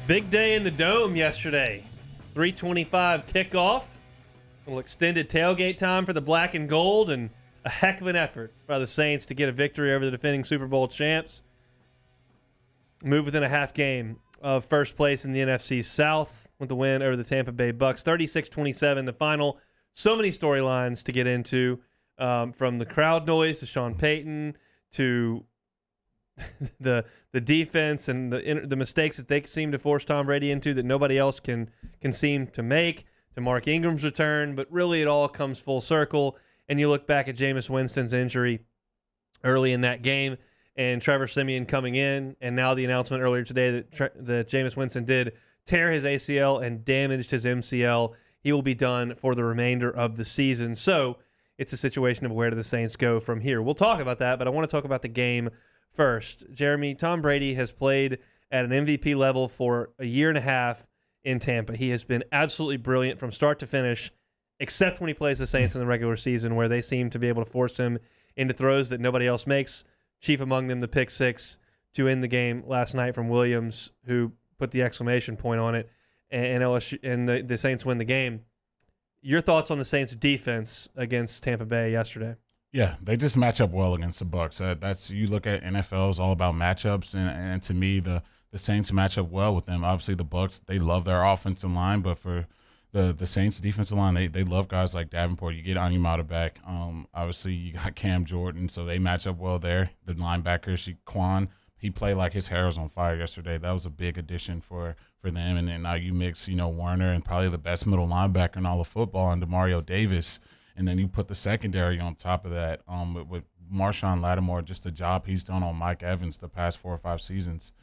Big day in the Dome yesterday. 3:25 kickoff. A little extended tailgate time for the black and gold, and a heck of an effort by the Saints to get a victory over the defending Super Bowl champs. Move within a half game of first place in the NFC South with the win over the Tampa Bay Bucks. 36-27 the final. So many storylines to get into, from the crowd noise to Sean Payton to the defense and the mistakes that they seem to force Tom Brady into that nobody else can seem to make, to Mark Ingram's return. But really it all comes full circle, and you look back at Jameis Winston's injury early in that game and Trevor Siemian coming in, and now the announcement earlier today that Jameis Winston did tear his ACL and damaged his MCL. He will be done for the remainder of the season. So it's a situation of where do the Saints go from here. We'll talk about that, but I want to talk about the game first. Jeremy, Tom Brady has played at an MVP level for a year and a half in Tampa. He has been absolutely brilliant from start to finish, except when he plays the Saints in the regular season, where they seem to be able to force him into throws that nobody else makes. Chief among them, the pick six to end the game last night from Williams, who put the exclamation point on it, and LSU, and the Saints win the game. Your thoughts on the Saints' defense against Tampa Bay yesterday? Yeah, they just match up well against the Bucs. That's you look at NFL is all about matchups, and to me, the Saints match up well with them. Obviously, the Bucs, they love their offensive line, but for the Saints defensive line, they love guys like Davenport. You get Onyemata back. Obviously, you got Cam Jordan, so they match up well there. The linebacker, Quan, he played like his hair was on fire yesterday. That was a big addition for them. And then now you mix, Warner and probably the best middle linebacker in all of football, and Demario Davis. And then you put the secondary on top of that with Marshawn Lattimore, just the job he's done on Mike Evans the past 4 or 5 seasons.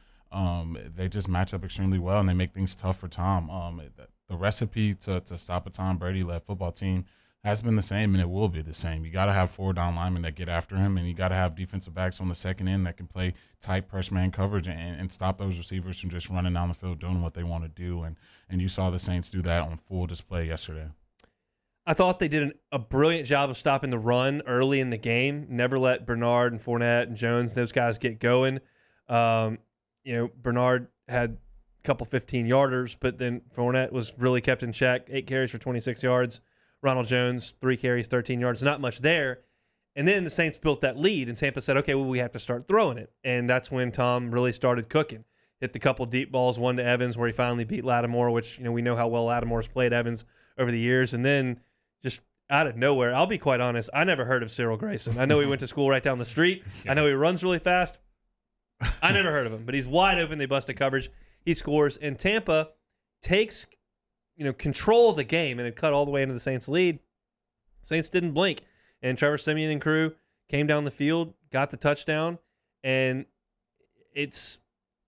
They just match up extremely well, and they make things tough for Tom. The recipe to stop a Tom Brady-led football team has been the same, and it will be the same. You got to have 4 down linemen that get after him, and you got to have defensive backs on the second end that can play tight press man coverage and stop those receivers from just running down the field doing what they want to do. And you saw the Saints do that on full display yesterday. I thought they did a brilliant job of stopping the run early in the game. Never let Bernard and Fournette and Jones, those guys, get going. Bernard had a couple 15-yarders, but then Fournette was really kept in check. 8 carries for 26 yards. Ronald Jones, 3 carries, 13 yards. Not much there. And then the Saints built that lead, and Tampa said, okay, well, we have to start throwing it. And that's when Tom really started cooking. Hit the couple deep balls, one to Evans, where he finally beat Lattimore, which, we know how well Lattimore's played Evans over the years. And then just out of nowhere, I'll be quite honest, I never heard of Cyril Grayson. I know he went to school right down the street. I know he runs really fast. I never heard of him, but he's wide open. They busted coverage. He scores, and Tampa takes control of the game, and it cut all the way into the Saints' lead. Saints didn't blink, and Trevor Siemian and crew came down the field, got the touchdown, and it's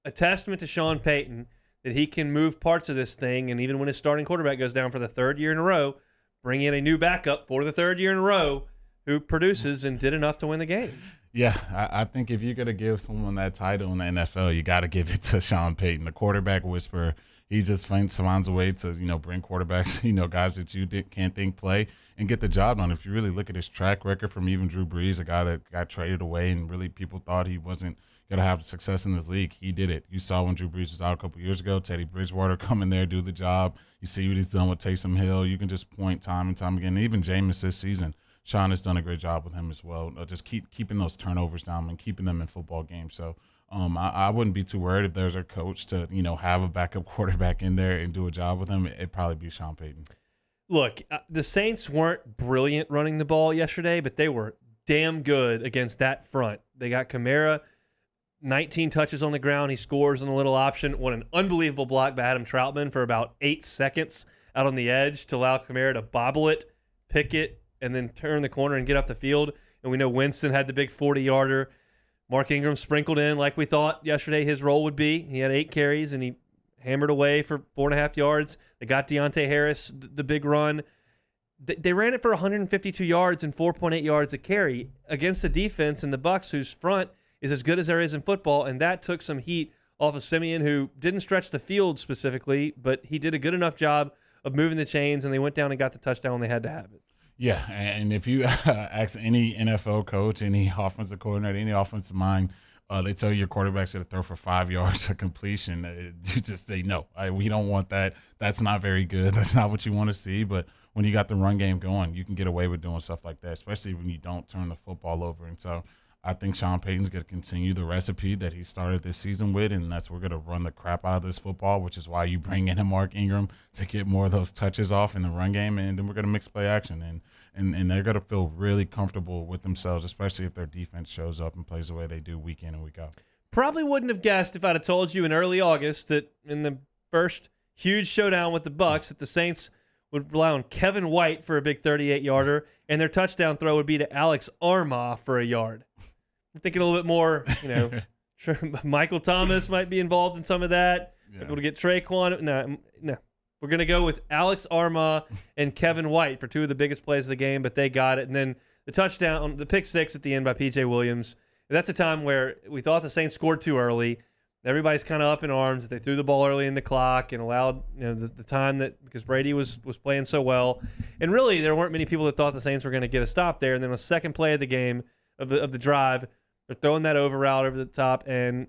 a testament to Sean Payton that he can move parts of this thing, and even when his starting quarterback goes down for the 3rd year in a row, bring in a new backup for the 3rd year in a row who produces and did enough to win the game. Yeah, I think if you're going to give someone that title in the NFL, you got to give it to Sean Payton, the quarterback whisperer. He just finds a way to, bring quarterbacks, guys that you can't think play and get the job done. If you really look at his track record from even Drew Brees, a guy that got traded away and really people thought he wasn't going to have success in this league, he did it. You saw when Drew Brees was out a couple years ago, Teddy Bridgewater come in there, do the job. You see what he's done with Taysom Hill. You can just point time and time again. And even Jameis this season, Sean has done a great job with him as well. Just keeping those turnovers down and keeping them in football games. So I wouldn't be too worried if there's a coach to, have a backup quarterback in there and do a job with him. It'd probably be Sean Payton. Look, the Saints weren't brilliant running the ball yesterday, but they were damn good against that front. They got Kamara, 19 touches on the ground. He scores on a little option. What an unbelievable block by Adam Troutman for about 8 seconds out on the edge to allow Kamara to bobble it, pick it, and then turn the corner and get up the field. And we know Winston had the big 40-yarder. Mark Ingram sprinkled in like we thought yesterday his role would be. He had 8 carries, and he hammered away for 4.5 yards. They got Deontay Harris, the big run. They ran it for 152 yards and 4.8 yards a carry against the defense and the Bucs, whose front is as good as there is in football, and that took some heat off of Siemian, who didn't stretch the field specifically, but he did a good enough job of moving the chains, and they went down and got the touchdown, and they had to have it. Yeah, and if you ask any NFL coach, any offensive coordinator, any offensive mind, They tell your quarterback's going to throw for 5 yards of completion. You just say, no, we don't want that. That's not very good. That's not what you want to see. But when you got the run game going, you can get away with doing stuff like that, especially when you don't turn the football over. And so I think Sean Payton's going to continue the recipe that he started this season with, and that's we're going to run the crap out of this football, which is why you bring in a Mark Ingram to get more of those touches off in the run game, and then we're going to mix play action. And they're going to feel really comfortable with themselves, especially if their defense shows up and plays the way they do week in and week out. Probably wouldn't have guessed if I'd have told you in early August that in the first huge showdown with the Bucs that the Saints would rely on Kevin White for a big 38-yarder, and their touchdown throw would be to Alex Armah for a yard. I'm thinking a little bit more, Michael Thomas might be involved in some of that. Yeah. Able to get Traquan. No. We're going to go with Alex Armah and Kevin White for two of the biggest plays of the game, but they got it. And then the touchdown, the pick six at the end by P.J. Williams. That's a time where we thought the Saints scored too early. Everybody's kind of up in arms. They threw the ball early in the clock and allowed the time that because Brady was playing so well. And really, there weren't many people that thought the Saints were going to get a stop there. And then a second play of the game, of the drive, they're throwing that over route over the top, and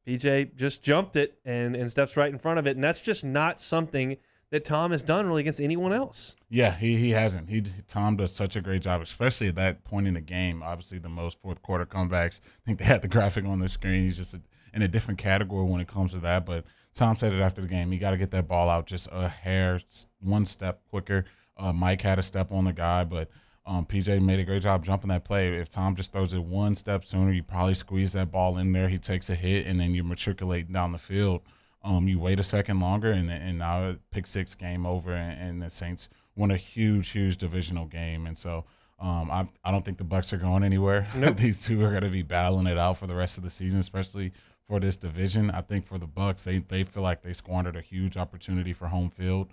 PJ just jumped it and steps right in front of it. And that's just not something that Tom has done really against anyone else. Yeah, he hasn't. Tom does such a great job, especially at that point in the game. Obviously, the most fourth quarter comebacks. I think they had the graphic on the screen. He's just in a different category when it comes to that. But Tom said it after the game. You got to get that ball out just a hair, one step quicker. Mike had a step on the guy, but PJ made a great job jumping that play. If Tom just throws it one step sooner, you probably squeeze that ball in there. He takes a hit, and then you're matriculating down the field. You wait a second longer, and now pick six, game over, and the Saints won a huge divisional game. And so I don't think the Bucs are going anywhere. Nope. These two are going to be battling it out for the rest of the season, especially for this division. I think for the Bucs, they feel like they squandered a huge opportunity for home field.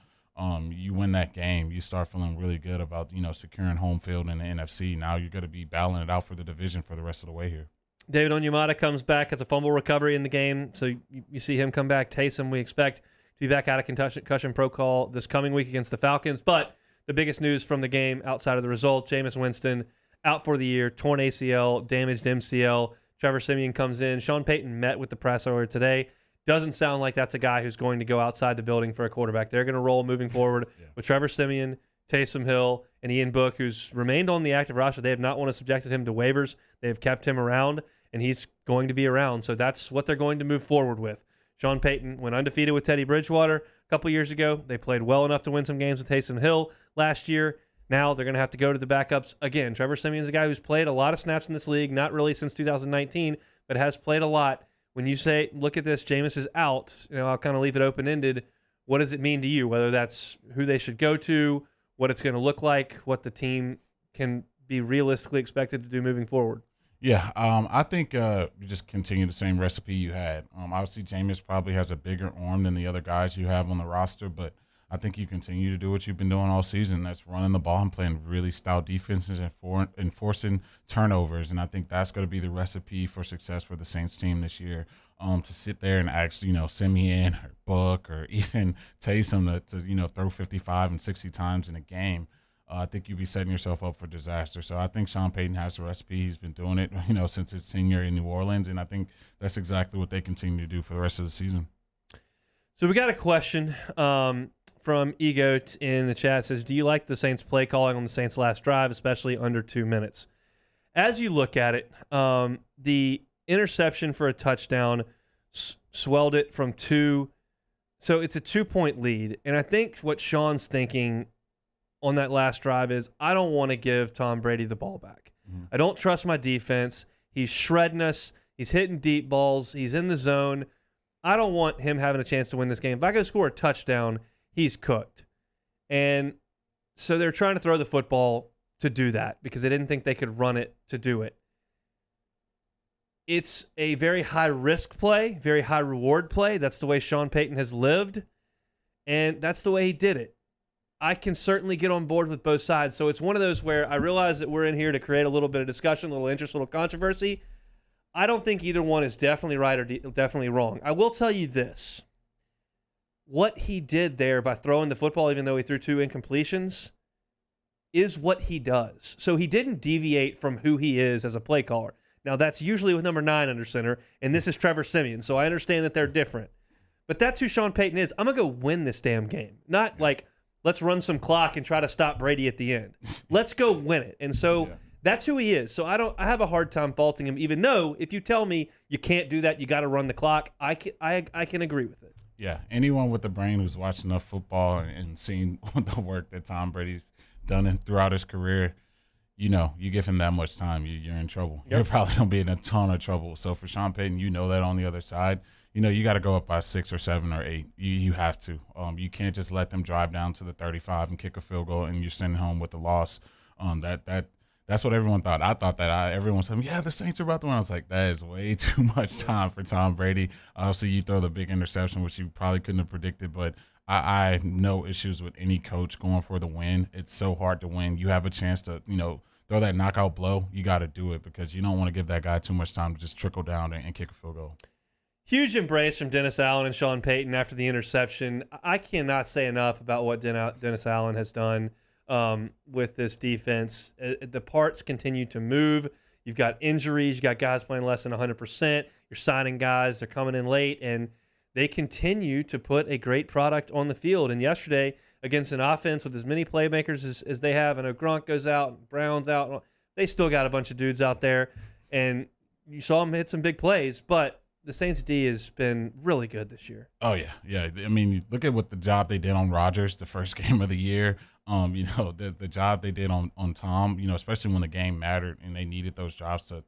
You win that game, you start feeling really good about securing home field in the NFC. Now you're going to be battling it out for the division for the rest of the way here. David Onyemata comes back as a fumble recovery in the game, so you see him come back. Taysom, we expect to be back out of concussion protocol this coming week against the Falcons. But the biggest news from the game outside of the result, Jameis Winston out for the year, torn ACL, damaged MCL. Trevor Siemian comes in. Sean Payton met with the press earlier today. Doesn't sound like that's a guy who's going to go outside the building for a quarterback. They're going to roll moving forward with Trevor Siemian, Taysom Hill, and Ian Book, who's remained on the active roster. They have not want to subjected him to waivers. They have kept him around, and he's going to be around. So that's what they're going to move forward with. Sean Payton went undefeated with Teddy Bridgewater a couple years ago. They played well enough to win some games with Taysom Hill last year. Now they're going to have to go to the backups again. Trevor Siemian's a guy who's played a lot of snaps in this league, not really since 2019, but has played a lot. When you say, look at this, Jameis is out, I'll kind of leave it open-ended. What does it mean to you? Whether that's who they should go to, what it's going to look like, what the team can be realistically expected to do moving forward? Yeah, I think you just continue the same recipe you had. Obviously, Jameis probably has a bigger arm than the other guys you have on the roster, but I think you continue to do what you've been doing all season. That's running the ball and playing really stout defenses and enforcing turnovers. And I think that's going to be the recipe for success for the Saints team this year. To sit there and ask, Siemian or Book or even Taysom to throw 55 and 60 times in a game. I think you'd be setting yourself up for disaster. So I think Sean Payton has the recipe. He's been doing it, since his tenure in New Orleans. And I think that's exactly what they continue to do for the rest of the season. So we got a question from Egoat in the chat. It says, do you like the Saints play calling on the Saints' last drive, especially under 2 minutes? As you look at it, the interception for a touchdown swelled it from 2. So it's a 2-point lead. And I think what Sean's thinking on that last drive is, I don't want to give Tom Brady the ball back. Mm-hmm. I don't trust my defense. He's shredding us. He's hitting deep balls. He's in the zone. I don't want him having a chance to win this game. If I go score a touchdown, he's cooked. And so they're trying to throw the football to do that because they didn't think they could run it to do it. It's a very high-risk play, very high-reward play. That's the way Sean Payton has lived, and that's the way he did it. I can certainly get on board with both sides. So it's one of those where I realize that we're in here to create a little bit of discussion, a little interest, a little controversy. I don't think either one is definitely right or definitely wrong. I will tell you this. What he did there by throwing the football, even though he threw 2 incompletions, is what he does. So he didn't deviate from who he is as a play caller. Now, that's usually with number 9 under center, and this is Trevor Siemian, so I understand that they're different. But that's who Sean Payton is. I'm going to go win this damn game. Not like, let's run some clock and try to stop Brady at the end. Let's go win it. And so that's who he is. So I have a hard time faulting him, even though if you tell me you can't do that, you got to run the clock, I can agree with it. Yeah, anyone with a brain who's watched enough football and seen the work that Tom Brady's done throughout his career, you give him that much time, you're in trouble. Yep. You're probably going to be in a ton of trouble. So for Sean Payton, that on the other side, you got to go up by 6 or 7 or 8. You have to. You can't just let them drive down to the 35 and kick a field goal and you're sending home with the loss. That's what everyone thought. I thought that everyone said, yeah, the Saints are about to win. I was like, that is way too much time for Tom Brady. Obviously, you throw the big interception, which you probably couldn't have predicted, but I have no issues with any coach going for the win. It's so hard to win. You have a chance to, throw that knockout blow. You got to do it because you don't want to give that guy too much time to just trickle down and kick a field goal. Huge embrace from Dennis Allen and Sean Payton after the interception. I cannot say enough about what Dennis Allen has done with this defense. The parts continue to move. You've got injuries. You've got guys playing less than 100%. You're signing guys. They're coming in late, and they continue to put a great product on the field. And yesterday, against an offense with as many playmakers as they have, and Gronk goes out, and Brown's out, they still got a bunch of dudes out there, and you saw them hit some big plays, but the Saints D has been really good this year. Oh, yeah. I mean, look at what the job they did on Rodgers the first game of the year. The job they did on Tom, especially when the game mattered and they needed those jobs to,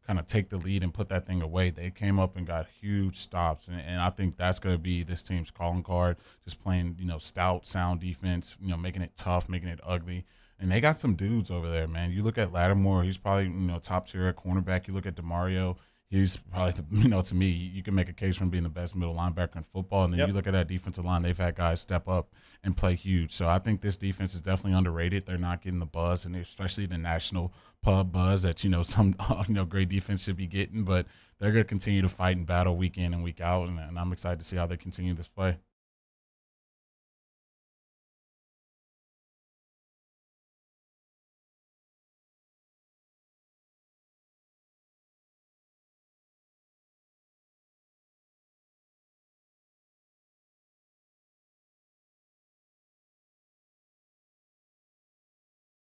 kind of take the lead and put that thing away. They came up and got huge stops, and I think that's going to be this team's calling card, just playing, stout, sound defense, making it tough, making it ugly. And they got some dudes over there, man. You look at Lattimore, he's probably, top tier at cornerback. You look at DeMario, he's probably, to me, you can make a case for him being the best middle linebacker in football. And then you look at that defensive line, they've had guys step up and play huge. So I think this defense is definitely underrated. They're not getting the buzz, and especially the national pub buzz that, some, great defense should be getting. But they're going to continue to fight and battle week in and week out. And I'm excited to see how they continue this play.